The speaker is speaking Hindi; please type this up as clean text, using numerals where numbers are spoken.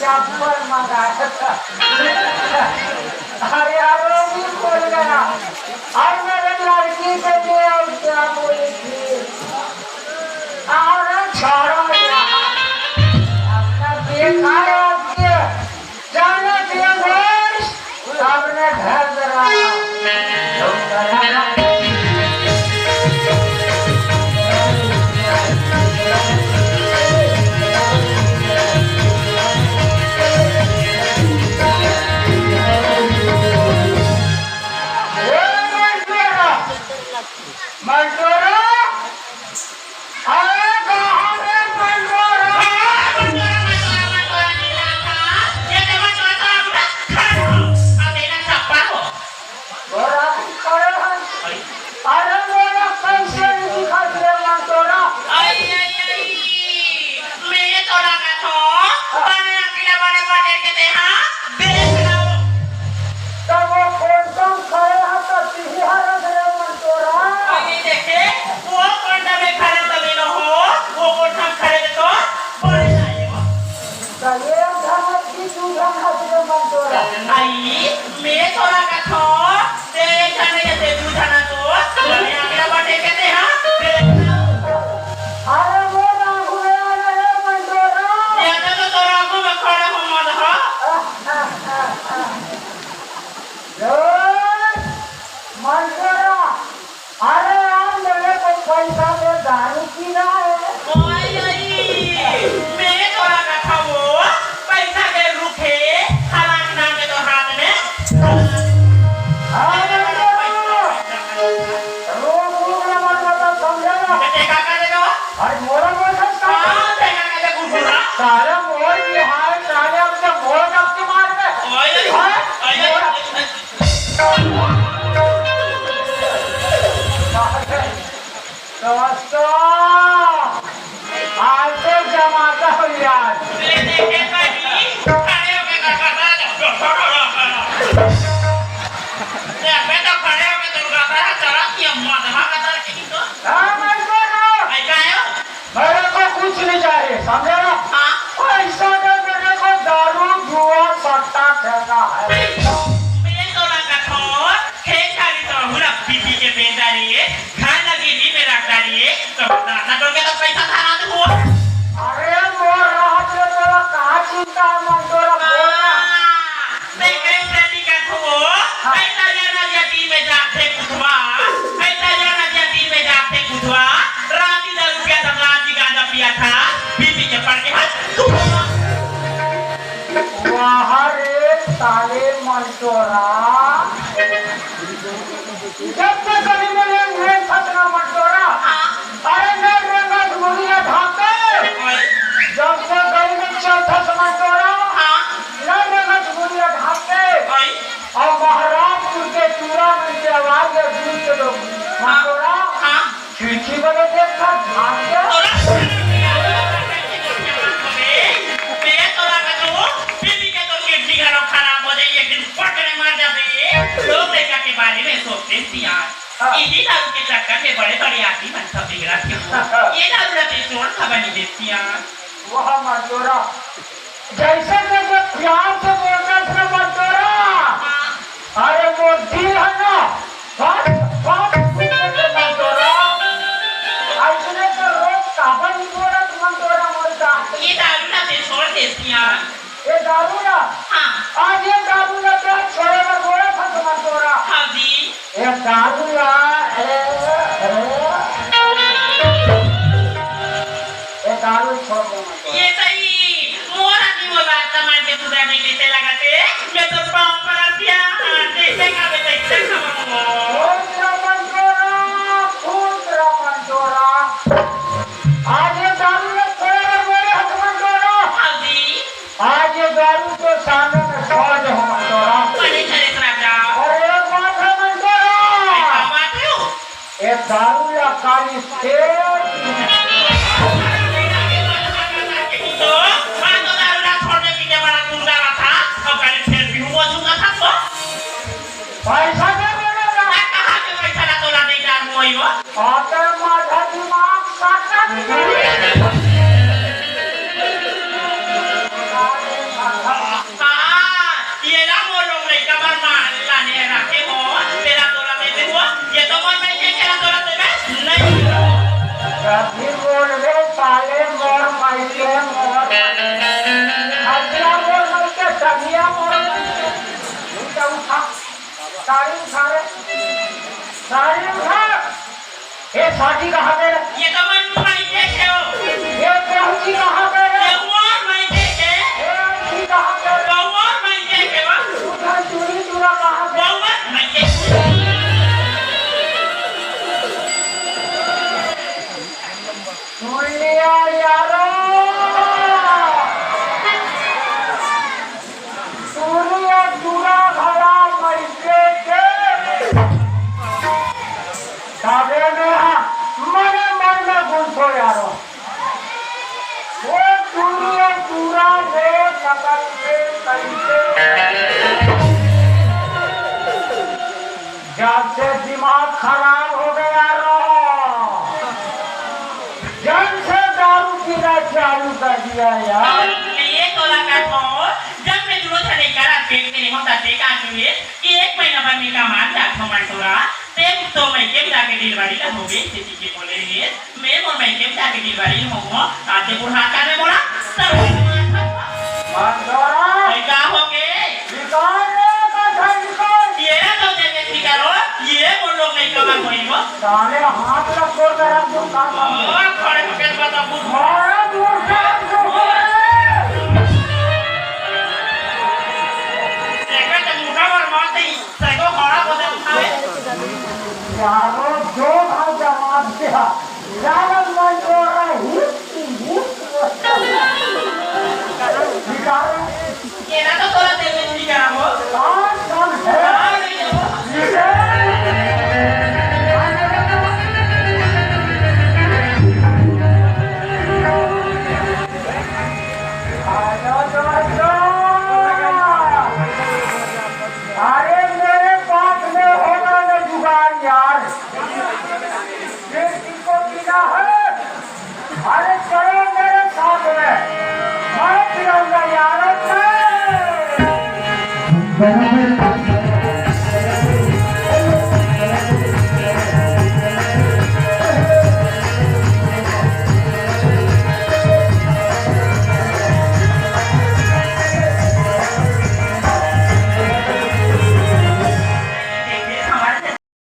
चप्पल मंगाया था। अरे यार भी खोल गया और मेरे लड़की के लिए और क्या बोली थी और छोड़ो यार अपना देखा है आपके जाने दिया घोष आपने घर डराया मंटोरा अरे कहाँ है मंटोरा बोरा करे हैं अरे बोरा कैसे दिखा दे मंटोरा तब वो कौन कौन खड़े हैं तो तिहारा दे मंटोरा चलिए घर में की दूधा खाते मंटोरा अरे वो ना हुए अरे मंटोरा मंटोरा अरे यार मेरे को पैसा दे दारू पीना है सारा मोर बिहार सारे अपने मोर डबके मार दोस्तों आज से जमाता हो यार मेरे को कुछ नहीं चाहिए समझे ना पैसा दे मेरे को दारू जुआ सट्टा खेलना है अरे मोर राहत से तेरा कहाँ चिंता है मंटोरा बोलना वहाँ रे साले मंटोरा जब से गली में ले फसना मंटोरा अरे मैं रेंगा दुनिया ढाके जब से गली में चौथा मंटोरा न रेंगा दुनिया ढाके और महाराजपुर के चूड़ा में की आवाज है दूर के लोग मंटोरा खिड़की वाले देखा ढाके बारे में सोचते इसी दारू के चक्कर में बड़े बड़े आदमी मन सब बिगड़ा क्यों ये दारू रते चोर खबर नहीं देती वह मंटोरा जैसे जैसे प्यार से बोलता था मंटोरा अरे मोदी है ना बात बात मंटोरा ऐसने तो रोज काबल नहीं बोला मंटोरा बोलता ये दारू रते छोड़ देती ये दारू ना आज ये दारू ना क्या छोड़े में बोला था मंटोरा हाँ जी ये दारू ना ये दारू छोड़ दो ये सही मोरा की वो बात तमार के तुरा नहीं देते लगाते मैं तो पाँव पर दिया देखे का बेटा इतना मंटोरा आज ये दारू ना छोड़े में बोले हथ मंटोरा हाँ जी आज ये दारू तो सामने में छोड़ दो मंटोरा बड़े चले तरफ जाओ और एक बात है मंटोरा क्या बात है ये दारू या काली सेठ पैसा दे बोलेगा आता माझा दिमाग साटा माइके मोर हजरा मोर माइके सगिया मोर उठा उठा साड़ी उठा रे साड़ी उठा ये साड़ी कहाँ पे ये तो मन मायके के हो ये पहुंची कहाँ पे ये और मायके के ये अच्छी कहाँ पे और मायके के वा उठा चूड़ी चूड़ा कहाँ पे और मायके सुन लिया यारो सूर्य चूड़ा घड़ा माइके के साबे में मने मन में घुसो यारो वो सूर्य चूड़ा से सकल से कैसे जब से दिमाग खराब हो गया रो जब से दारू पीना चालू कर दिया यार ये तो लगा तो जब मैं दूर से लेकर आते मेरे होता देखा कि एक महीना बाद में का मान जा खमन तोरा तेम तो मैं के जाके डिलीवरी ला हो गई किसी के बोले ये मैं और मैं के जाके डिलीवरी हो आते बुढ़ाता में बोला सब मंदोरा क्या हो गए निकाल ये ना तो देखे ठीक करो ये बोल लोग नहीं कमा कोई वो साले हाथ रख छोड़ कर रख दो काम और खड़े होकर बता बुढ़ मारा दूर से देखा तो मुठा मार मारते ही सैको खड़ा हो जाए उठावे यारो जो भाई जवाब दिया यार मंदोरा निकाल ये ना तो तोरा देवे ठीक है वो कौन कौन है अरे मेरे पास में होगा ना जुगाड़ यार ये किसको पीना है अरे चलो मेरे साथ में मैं पिलाऊंगा यार